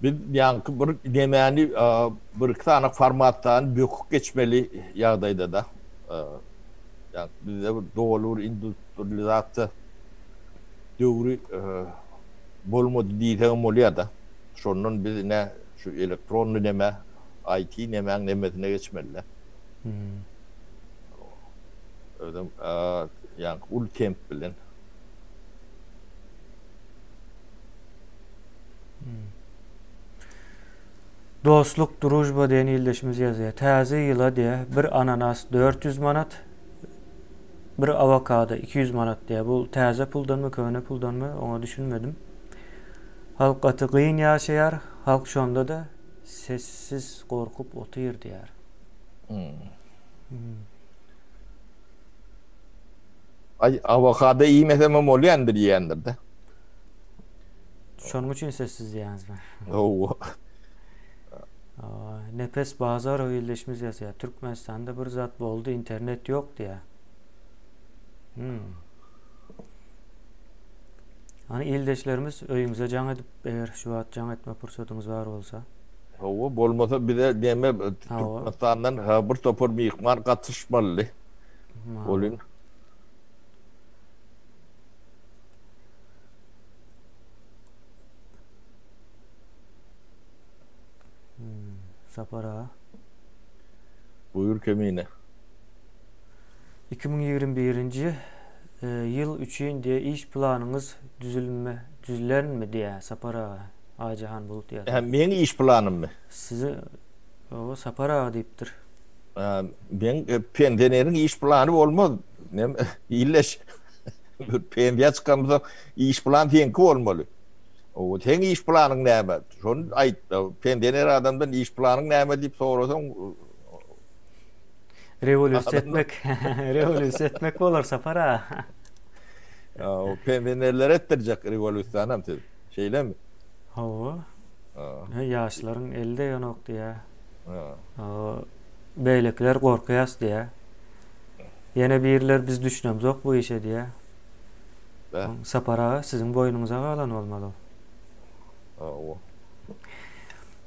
Bir yankı bir demeni bir tane formattan böküp geçmeli ýagdaýda da. Yani bizde doğulur industrializatsiýa döwri bolmady diýsem bolýar da. Şondan biz ne şu elektronlu neme, IT nemesine geçmeliler. Ödüm yani ul temp bilen. Dostluk Drujba diýen ildeşimiz ýazýar. Täze ýyla diýe bir ananas 400 manat, bir avokado 200 manat diýe. Bu täze puldanmy, köne puldanmy oňa düşünmedim. Halk atygyn ýaşaýar, halk şonda da sessiz gorkup otyr diýär. Ay avokado iýmesem bolýandyr diýendir de. Şonuň üçin sessiz diýäňizmi? Nepes Bazar öýleşimiz ýazýar. Türkmenistanda bir zat boldy, internet ýok diýär. Hani ildeşlerimiz öýüňize jaň edip, eger şu wagt jaň etme pursatyňyz bar bolsa. Bolmasa bir de deme Türkmenistandan bir topur mihman gatnaşmaly. Bolun. Sapara. Buyur kemine. 2021-nji ýyl üçin diye iş planınız düzülen mi diye Sapara Ajahan Bulut diye. Meni iş planım mı? Sizi o Sapara diýipdir. Ben pendenerin iş planı olmaz. Ne illeş bir pendeye çıkamsa iş planı tenki olmalı. O teň iş planyň näme? Şonu aýt. Pendener adamdan iş planyň näme diýip sorasaň revolüsiýa etmek bolar Sapara. O pendenerler etdirjek revolüsiýanam tez. Şeýlemi? Ýaşlaryň elde ýonok diýä. Beýlekler gorkýas diýä. Ýene birler biz düşünemzok bu işe diýä. Sapara siziň boýnuňyza galan bolmaly.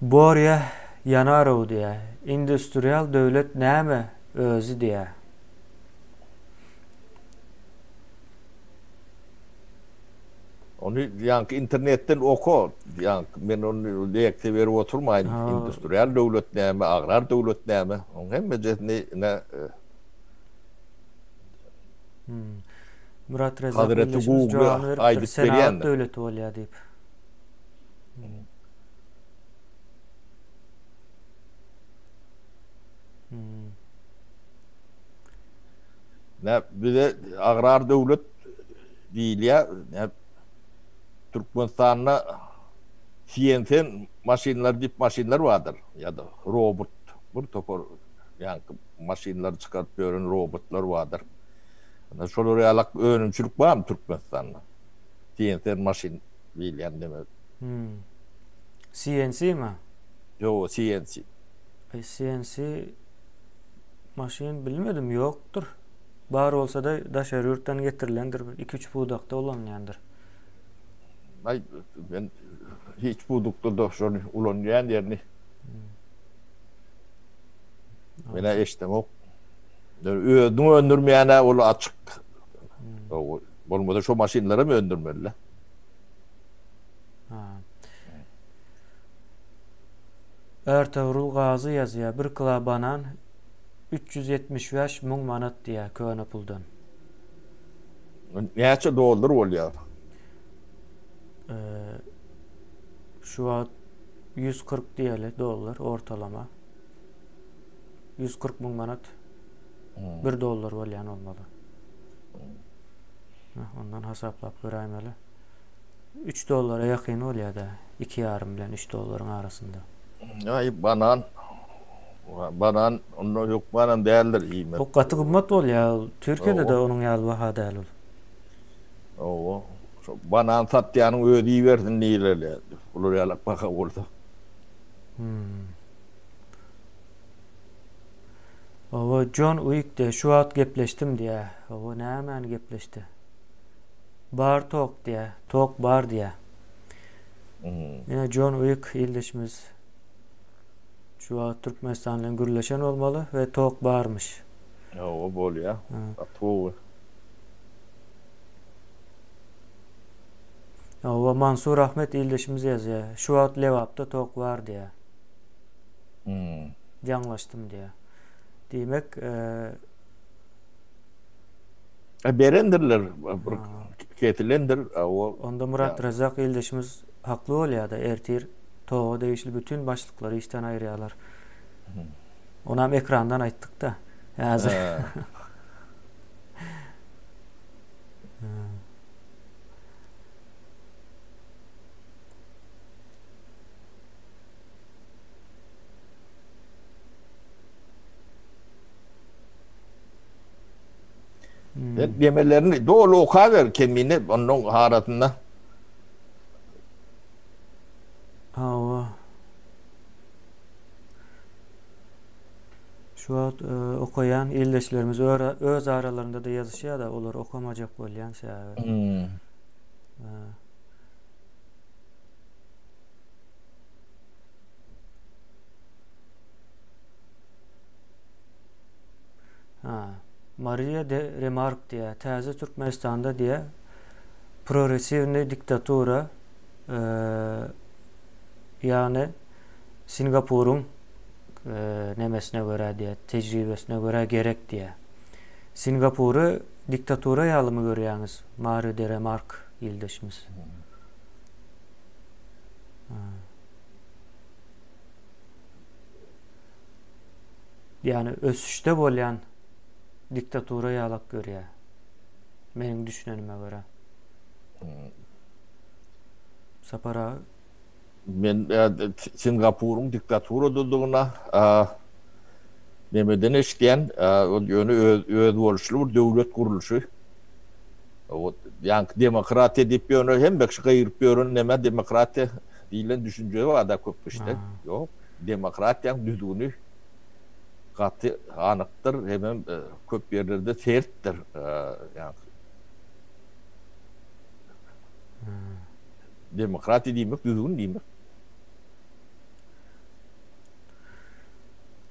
Borya Yanarow diýä. Industrial döwlet näme özü diýä. Onu yankı internetten oku. Yankı men onu lekte verip oturmayın. Ha. Endüstriyel devlet näme, agrar devlet näme. Onu hemme ne Murat Rezak Hazreti illeşimiz Google cevabını veripdir. aydıp Senaat berýändir. döwleti bolýar diýip. Ne bize agrar devlet diýilýär. Ne Türkmenistan'da CNC maşinler, dip maşinler vardır. Ya da robot, bir topor yani maşinler çıkarıp gören robotlar vardır. Şolary alak önümçülük var mı Türkmenistan'da? CNC maşin bilen demek. CNC mi? Yo, CNC. CNC maşin bilmedim, yoktur. Bar olsa da daşary ýurtdan getirilendir. 2-3 budakda olanyandır. Ay, ben hiç budukta da şonu ulanýan ýerini. Mene eşdemok. Ödün öndürmeyene olu açık. Bolmada şu maşinlere mi öndürmeliler? Ertuğrul Gazy ýazýar. Bir kila banan 375 000 manat diýär köne puldan. Näçe dollar bolýar? Şu an 140 diýeli dollar ortalama. 140 000 manat. 1 dollar bolýan olmaly. Ondan hasaplap göräýmeli. 3 dollara ýakyn bolýar da. 2,5 bilen 3 dollaryň arasynda. Ay banan onu yok banan değerler iyi mi? O katı kımmat bolýar. Türkiýede de onuň ýaly baha däl ol. Oo. Banan satýanyň ödüýi berdin diýerler. Ular ýalak baha boldy. Owa John Wick'de şu at gepleşdim diýär. Owa näme gepleşdi? Bar tok diýär. Tok bar diýär. Ýa John Wick ildeşimiz şu an Türkmenistan bilen gürleşen olmaly we tok barmış. O bolýar. Atu. Owa Mansur Ahmet ildeşimiz ýazýar. Şu at lewapda tok bar diýär. Jaňlaşdym diýär. Demek berendirler, ketilendir. Onda Murat Rezak ildeşimiz haklı bolýar da ertir toğa değişil bütün başlıkları işten ayırýarlar. Onu hem ekrandan aýtdyk da. Hazır. Demelerini doğru okaver kemini onun haratında. Şu an okuyan ildeşlerimiz öz aralarında da yazışıyor da olur okumacak bolýan şäher. Maria de Remarque diye täze Türkmenistan'da diye progresivne diktatura yani Singapur'un nemesine göre diye tecrübesine göre gerek diye. Singapur'u diktatura ýalymı görýäňiz. Maria de Remarque ildeşimiz. Yani ösüşde bolýan diktatura ýalak görýär. Meniň düşünenime göre. Sapara Men Singapur'un diktatura dulduğuna nemeden eşdiýän o ýöne öz boluşly bir döwlet guruluşy. O ýanky demokratiýa diýip ýöne hem bekşi gaýryp ýören neme demokratiýa diýilen düşünje bar da köp işte. Ýok, demokratiýaň düzgünü gaty anykdyr, hem köp ýerlerde sertdir. Demokratiýa diýmek düzgün diýmek.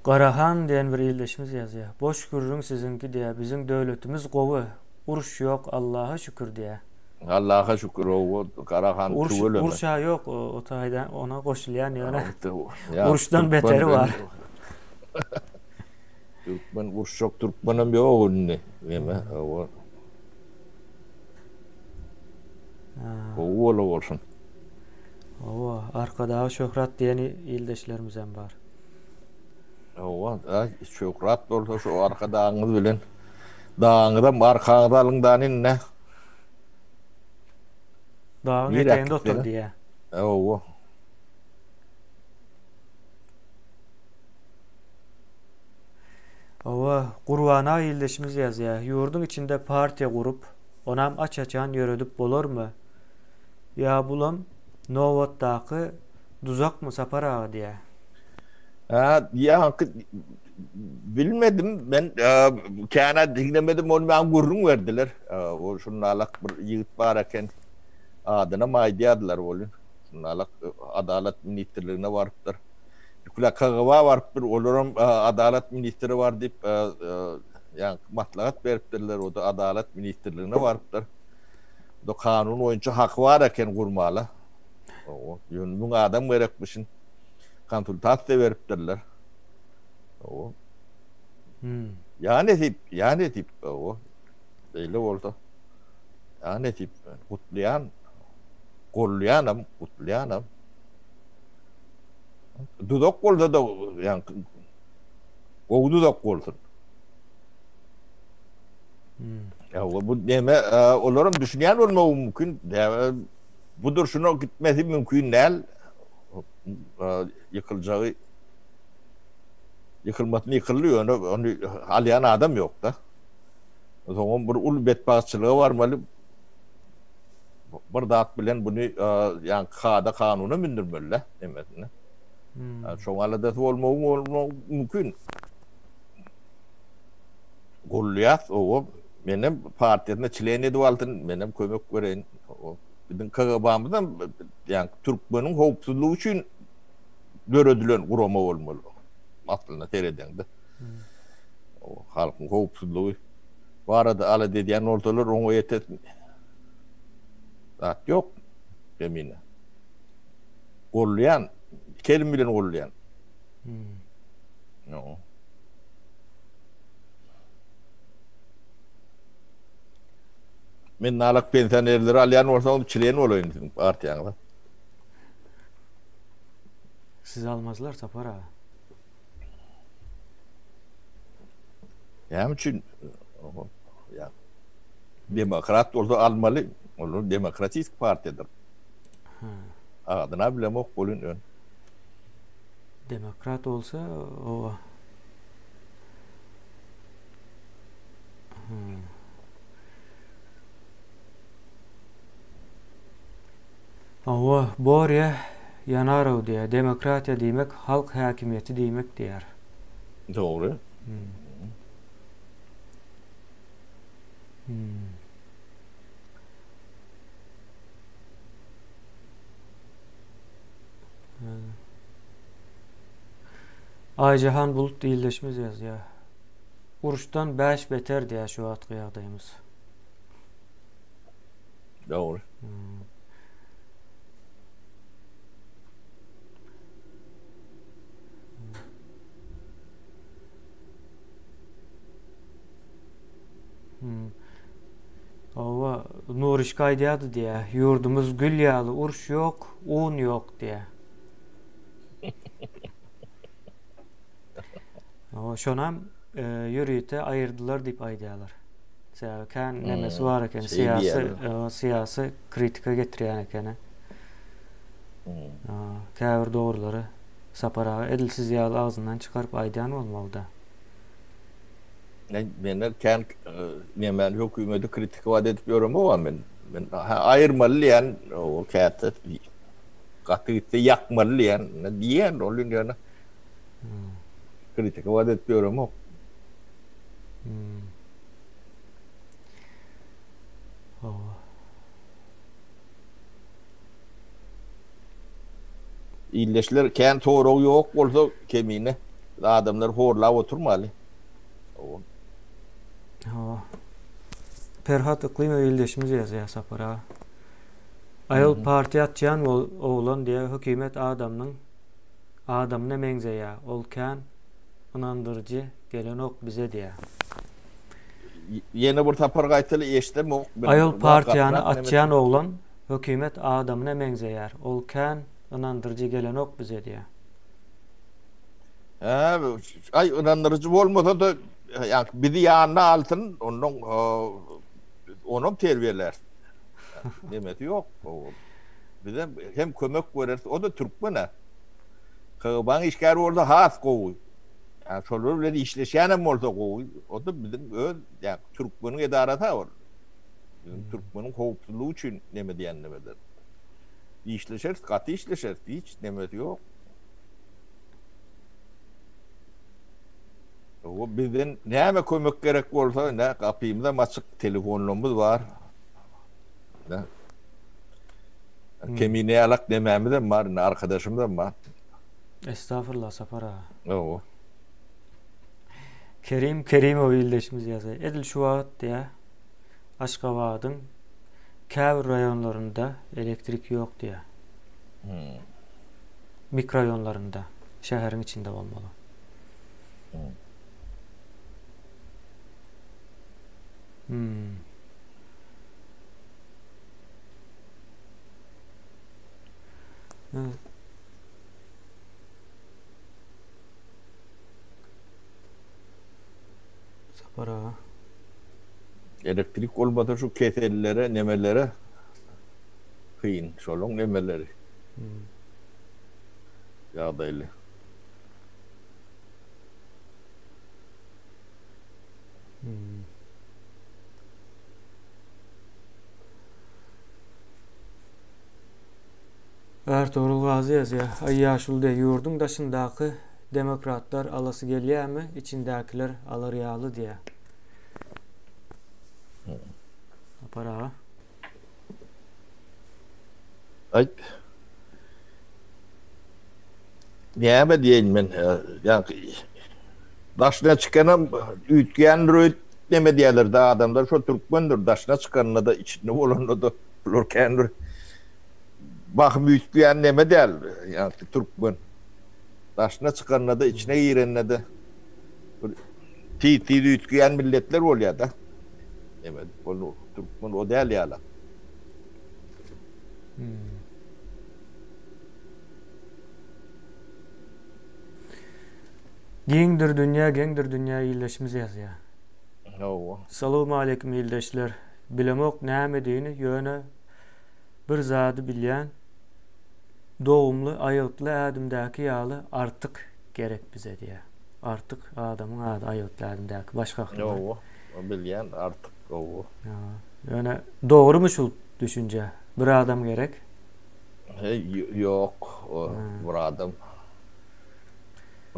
Garahan diyen bir ildeşimiz ýazýar. Boş gürrüň sizinki diye bizim döwletimiz gowy. Uruş yok Allah'a şükür diye. Allah'a şükür o Karahan tüvele mi? Urşa yok o taydan ona koşulayan yani. Ya Urş'tan beteri var. Türkmen uruş çok Türkmen'im yok ne? Yeme o. O ola olsun. Oo, arkada Şöhrat diyen ildeşlerimizden var. O çok rahat olsa şu arka dağınız bilen. Dağınıdan arkada alından inne. Dağın Bir eteğinde rakip otur verin. diye. O. Ova Kurvana ildeşimiz yazıyor. Yurdun içinde parti kurup onam açan yörüdüp bolor mu? Ya bulam Novot'taki duzak mı sapar ağa diye. Ya bilmedim ben kana dinlemedim onu ben gurrun verdiler. O şunalak bir yiğit barken adına maydiyadılar olun. Şunalak adalet ministerliğine varıptır. Kula kagava varıptır. Olurum adalet ministeri var deyip yani matlagat veriptirler o da adalet ministerliğine varıptır. O kanun oyuncu hak var eken kurmalı. O yönünün adam verekmişin. Konsultasyon veriptirler. O. Yani tip o. Öyle oldu. Yani tip kutlayanım. Dudak oldu da yani o dudak olsun. Ya bu deme olurum düşünen olma mümkün. Budur şuna gitmesi mümkün değil. Yıkılacağı yıkılmasını yıkılıyor. Onu alayan adam yok da. O zaman bir ul bedbahtçılığı var mı? Bir dağıt bilen bunu yani kanuna mündürmeli. Demedin. Şu alada olma mümkün. Golluyat o benim partiyatına çileğine duvaltın benim kömek gören o bizim kagabamızdan yani Türkmenin hopsuzluğu için görüdülen kurama olmalı. Aslında teredende. O halkın hopsuzluğu var da ala dediğin ortalar onu yetet. Yok emine. Golluyan kelimeyle golluyan. No. Men nalak pensionerleri alayan olsa çileyen olayın partiyanla. Siz almazlar sapar ağa. Yani için ya demokrat olsa almalı. Olur demokratik partidir. Adına bile mok bolun ön. Demokrat olsa o Ova Borya Yanarov diye demokratiya demek halk hakimiyeti demek diyor. Doğru. Aycahan Bulut değilleşmez yaz ya. Uruştan 5 beter diye şu at kıyadayımız. Doğru. Ova Nur işkaydiyadı diye. Yurdumuz gül yağlı, urş yok, un yok diye. O şonam yürüyüte ayırdılar deyip aydiyalar. Kan nemesi var eken siyasi kritika getiriyen ekene. Kâvir doğruları sapara edilsiz yağlı ağzından çıkarıp aydiyan olmalı da. Ben kan nemen hükümeti kritik vaat ediyorum ama ben ayırmalı yani o kağıtta katı yakmalı yani diyen rolün yani kritik vaat ediyorum o. İyileşler kan doğru yok olsa kemine adamlar horla oturmalı. Ferhat Iklimow ildeşimiz yazıyor Sapara. Ayol parti atçan oğlan diye hükümet adamına menzeya. Olkan inandırıcı gelen ok bize diye. Yeni bir tapar gaytalı eştem ok. Ayol partiyanı atçan oğlan hükümet adamına mengzeyar. Olkan inandırıcı gelen ok bize diye. Ay inandırıcı olmasa da yani bir yanına altın onun terbiyeler. Demeti yok. Bize hem kömek verir. O da Türkmen. Kıban işler orada has kovuy. Yani şolar bile işleşenem orada kovuy. O da bizim yani Türkmen'in edarata var. Bizim Türkmen'in kovupsuzluğu için demedi yani demedi. İşleşer, katı işleşer. Hiç demeti yok. O bizden neyme kömek gerek olsa ne kapımda açık telefonumuz var. Ne? Kemine alak dememiz de var, ne arkadaşım da var. Estağfurullah Sapara. O. Kerimow ildeşimiz yazıyor. Edil Şuvat diye Aşgabat'ın Kävr rayonlarında elektrik yok diye. Mikrorayonlarında. Şehrin içinde olmalı. Evet. Sapara. Elektrik olmadı şu kesellere, nemelere kıyın. Şolun nemeleri. Yağdaylı. Ertuğrul Gazi yazıyor. Ay yaşıl de yurdun daşındaki demokratlar alası geliyor mu? İçindekiler alır yağlı diye. Para. Ay. Neyme diyeyim ben? Yani daşına çıkanım ütken rüt deme diyorlar da adamlar şu Türkmendir. Daşına çıkanına da içinde olanına da bulurken bakım ütken deme değil. Yani Türkmen. Daşına çıkanına da içine girenine de titi ütken milletler oluyor da. Evet, onu Türkmen o değil ya la. Gengdir dünya iyileşimiz yazıyor. Salamu aleyküm iyileşler. Bilemok näme yöne bir zadı bilyen doğumlu ayıltlı adımdaki yağlı artık gerek bize diye. Artık adamın adı ayıltlı adımdaki başka akıllı. O bilyen artık o. Yani doğru mu şu düşünce? Bir adam gerek. Yok. Bu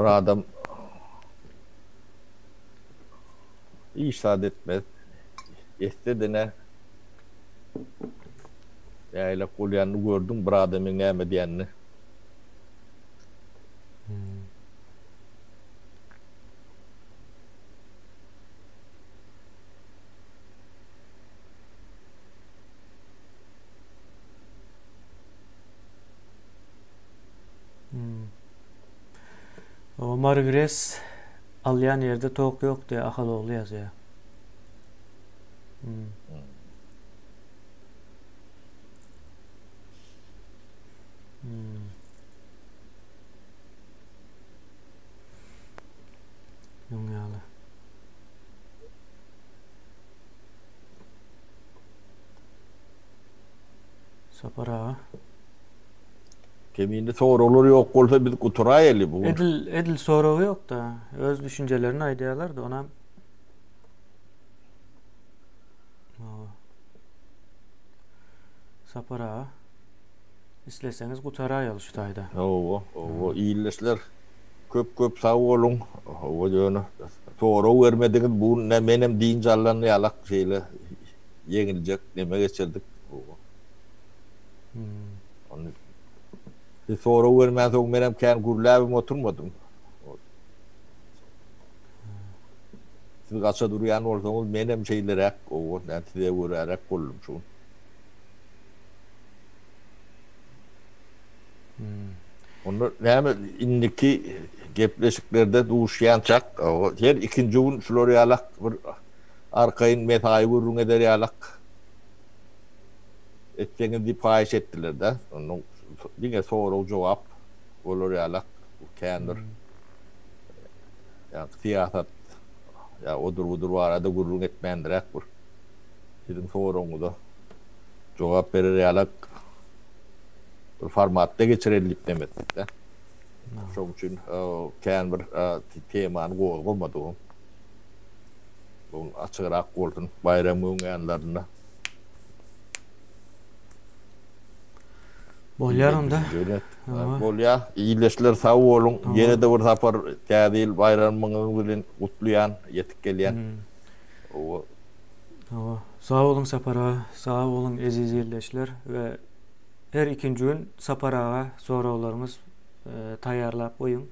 adam işaret etmez. İstediğine yayla kulyanını gördüm. Bir adamın neyme diyenini. O Margres alyan yerde tok yok diye Ahaloğlu yazıyor. Yungalı. Sapara. Keminde soruları yok olsa biz kuturayeli bu. Edil soru yok da öz düşüncelerini aydayalar da ona Sapara isleseniz kutarayal şu tayda. O iyileşler köp sağ olun. O yönü soru vermediniz bu ne benim deyince Allah'ın yalak şeyle yenilecek deme geçirdik. Onu soru vermez o benim kendi gurlabım oturmadım. siz kaça duruyan olsanız menem şeylerek o netice görerek kollum şu. Onu näme indiki gepleşiklerde duşyançak o her ikinci gün Floryalak bir arkayın metayı vurun eder yalak. Etçeňi di paýş etdiler de. Onun diňe soraw jogap Floryalak kendir. Ya siyasat ya odur arada gurrun etmendirek bir. Sizin sorawňyza jogap berer yalak bir formatda geçirilip demetdik de. Şoň üçin kän bir temany gozgomady. Bu açyrak boldun bayram öňänlerinde. Bolýar da. Bolýa, iyileşler sağ bolun. Ýene de bir sapar täzil bayramyňyz bilen gutlaýan, ýetip gelýän. Sağ olun Sapara, sağ olun eziz yerleşler ve her ikinci gün Saparaga sorawlarymyz taýýarlap goýun.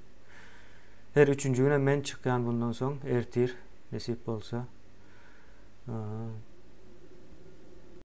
Her üçüncü güne men çykýan bundan soň ertir, nesip bolsa.